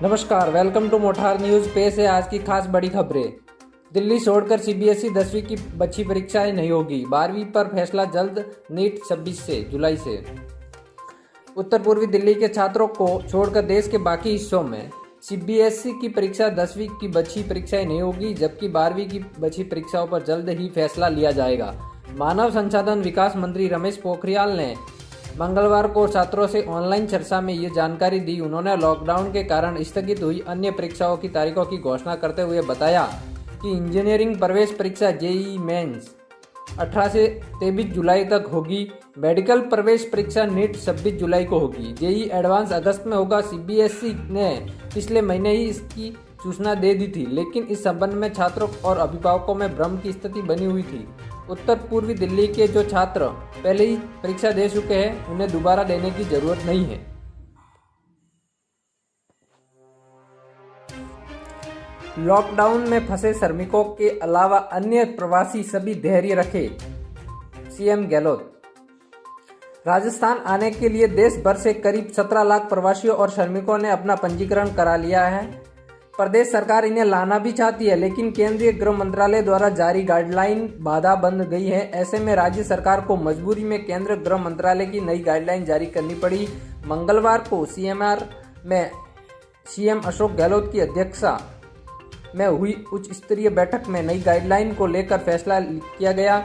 नमस्कार, welcome to मोठार news. पेश है आज की खास बड़ी खबरें। दिल्ली छोड़कर सीबीएसई 10वीं की बची परीक्षाएं नहीं होगी। 12वीं पर फैसला जल्द, नीट 26 जुलाई से। उत्तर पूर्वी दिल्ली के छात्रों को छोड़कर देश के बाकी हिस्सों में सीबीएसई की परीक्षा 10वीं की बची परीक्षाएं नहीं होगी, जबकि 12वीं की बची परीक्षाओं पर जल्द ही फैसला लिया जाएगा। मानव संसाधन विकास मंत्री रमेश पोखरियाल ने मंगलवार को छात्रों से ऑनलाइन चर्चा में ये जानकारी दी। उन्होंने लॉकडाउन के कारण स्थगित हुई अन्य परीक्षाओं की तारीखों की घोषणा करते हुए बताया कि इंजीनियरिंग प्रवेश परीक्षा जेईई मेंस 18 से 23 जुलाई तक होगी। मेडिकल प्रवेश परीक्षा नीट 26 जुलाई को होगी। जेईई एडवांस अगस्त में होगा। सीबीएसई ने पिछले महीने ही इसकी सूचना दे दी थी, लेकिन इस संबंध में छात्रों और अभिभावकों में भ्रम की स्थिति बनी हुई थी। उत्तर पूर्वी दिल्ली के जो छात्र पहले ही परीक्षा दे चुके हैं, उन्हें दोबारा देने की जरूरत नहीं है। लॉकडाउन में फंसे श्रमिकों के अलावा अन्य प्रवासी सभी धैर्य रखें, सीएम गहलोत। राजस्थान आने के लिए देश भर से करीब 17 लाख प्रवासियों और श्रमिकों ने अपना पंजीकरण करा लिया है। प्रदेश सरकार इन्हें लाना भी चाहती है, लेकिन केंद्रीय गृह मंत्रालय द्वारा जारी गाइडलाइन बाधा बन गई है। ऐसे में राज्य सरकार को मजबूरी में केंद्रीय गृह मंत्रालय की नई गाइडलाइन जारी करनी पड़ी। मंगलवार को सीएमआर में सीएम अशोक गहलोत की अध्यक्षता में हुई उच्च स्तरीय बैठक में नई गाइडलाइन को लेकर फैसला किया गया।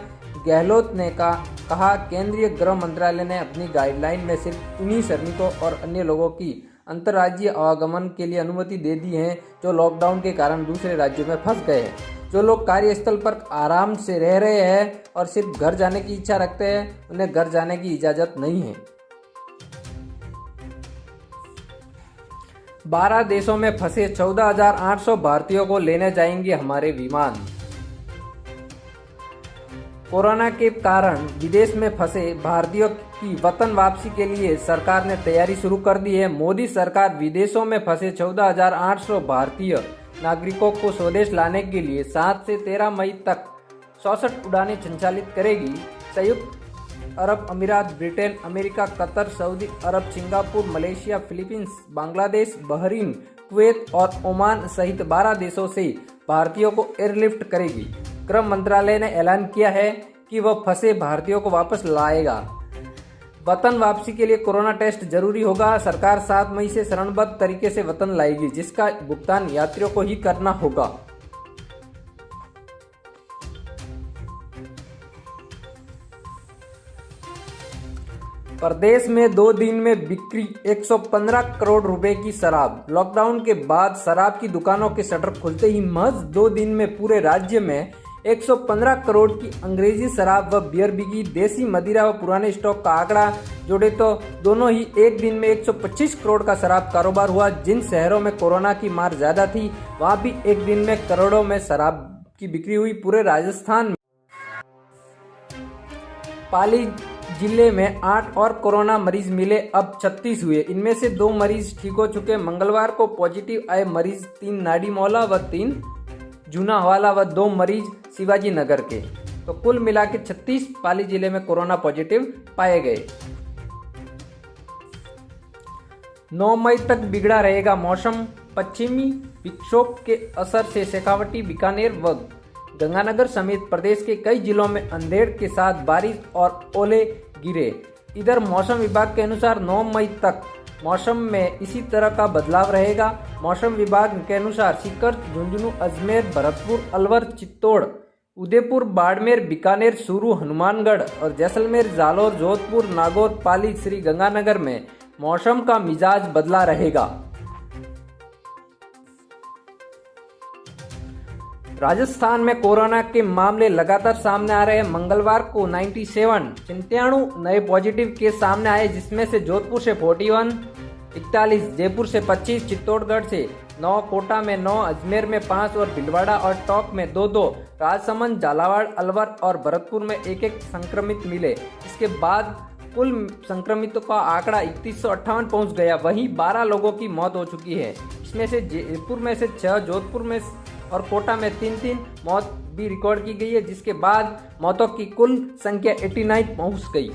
गहलोत ने कहा केंद्रीय गृह मंत्रालय ने अपनी गाइडलाइन में सिर्फ उन्हीं श्रमिकों और अन्य लोगों की अंतर्राज्यीय आवागमन के लिए अनुमति दे दी है जो लॉकडाउन के कारण दूसरे राज्यों में फंस गए हैं। जो लोग कार्यस्थल पर आराम से रह रहे हैं और सिर्फ घर जाने की इच्छा रखते हैं, उन्हें घर जाने की इजाजत नहीं है। 12 देशों में फंसे 14,800 भारतीयों को लेने जाएंगे हमारे विमान। कोरोना के कारण विदेश में फंसे भारतीयों की वतन वापसी के लिए सरकार ने तैयारी शुरू कर दी है। मोदी सरकार विदेशों में फंसे 14,800 भारतीय नागरिकों को स्वदेश लाने के लिए 7 से 13 मई तक 64 उड़ानें संचालित करेगी। संयुक्त अरब अमीरात, Britain, America, Qatar, Saudi Arab, Singapore, Malaysia, Philippines, Bangladesh, Bahrain, Kuwait और ओमान सहित 12 देशों से भारतीयों को एयरलिफ्ट करेगी। गृह मंत्रालय ने ऐलान किया है कि वह फंसे भारतीयों को वापस लाएगा। वतन वापसी के लिए कोरोना टेस्ट जरूरी होगा। सरकार 7 मई से चरणबद्ध तरीके से वतन लाएगी, जिसका भुगतान यात्रियों को ही करना होगा। प्रदेश में 2 दिन में बिक्री 115 करोड़ रुपए की शराब। लॉकडाउन के बाद शराब की दुकानों के शटर खुलते ही महज 2 दिन में पूरे राज्य में 115 करोड़ की अंग्रेजी शराब व बियर बिकी। देसी मदिरा व पुराने स्टॉक का आंकड़ा जोड़े तो दोनों ही एक दिन में 125 करोड़ का शराब कारोबार हुआ। जिन शहरों में कोरोना की मार ज्यादा थी, वहां भी एक दिन में करोड़ों में शराब की बिक्री हुई। पूरे राजस्थान में पाली जिले में 8 और कोरोना मरीज मिले, अब 36 हुए। इनमें से 2 मरीज ठीक हो चुके। मंगलवार को पॉजिटिव आए मरीज 3 नाडी मौला व 3 जूना हवाला व 2 मरीज शिवाजी नगर के। तो कुल मिला के 36 पाली जिले में कोरोना पॉजिटिव पाए गए। 9 मई तक बिगड़ा रहेगा मौसम। पश्चिमी विक्षोभ के असर से शेखावटी, बीकानेर व गंगानगर समेत प्रदेश के कई जिलों में अंधेर के साथ बारिश और ओले गिरे। इधर मौसम विभाग के अनुसार 9 मई तक मौसम में इसी तरह का बदलाव रहेगा। मौसम विभाग के अनुसार सीकर, झुंझुनू, अजमेर, भरतपुर, अलवर, चित्तौड़, उदयपुर, बाड़मेर, बीकानेर, चूरू, हनुमानगढ़ और जैसलमेर, जालौर, जोधपुर, नागौर, पाली, श्री गंगानगर में मौसम का मिजाज बदला रहेगा। राजस्थान में कोरोना के मामले लगातार सामने आ रहे हैं। मंगलवार को 97 नए पॉजिटिव केस सामने आए, जिसमें से जोधपुर से 41, 41, जयपुर से 25, चित्तौड़गढ़ से 9, कोटा में 9, अजमेर में 5 और भीलवाड़ा और टोंक में 2-2, राजसमंद, झालावाड़, अलवर और भरतपुर में 1-1 संक्रमित मिले। इसके बाद कुल संक्रमितों का आंकड़ा 3158 पहुंच गया। वहीं 12 लोगों की मौत हो चुकी है। इसमें से जयपुर में से 6, जोधपुर में और कोटा में 3-3 मौत भी रिकॉर्ड की गई है, जिसके बाद मौतों की कुल संख्या 89 पहुंच गई।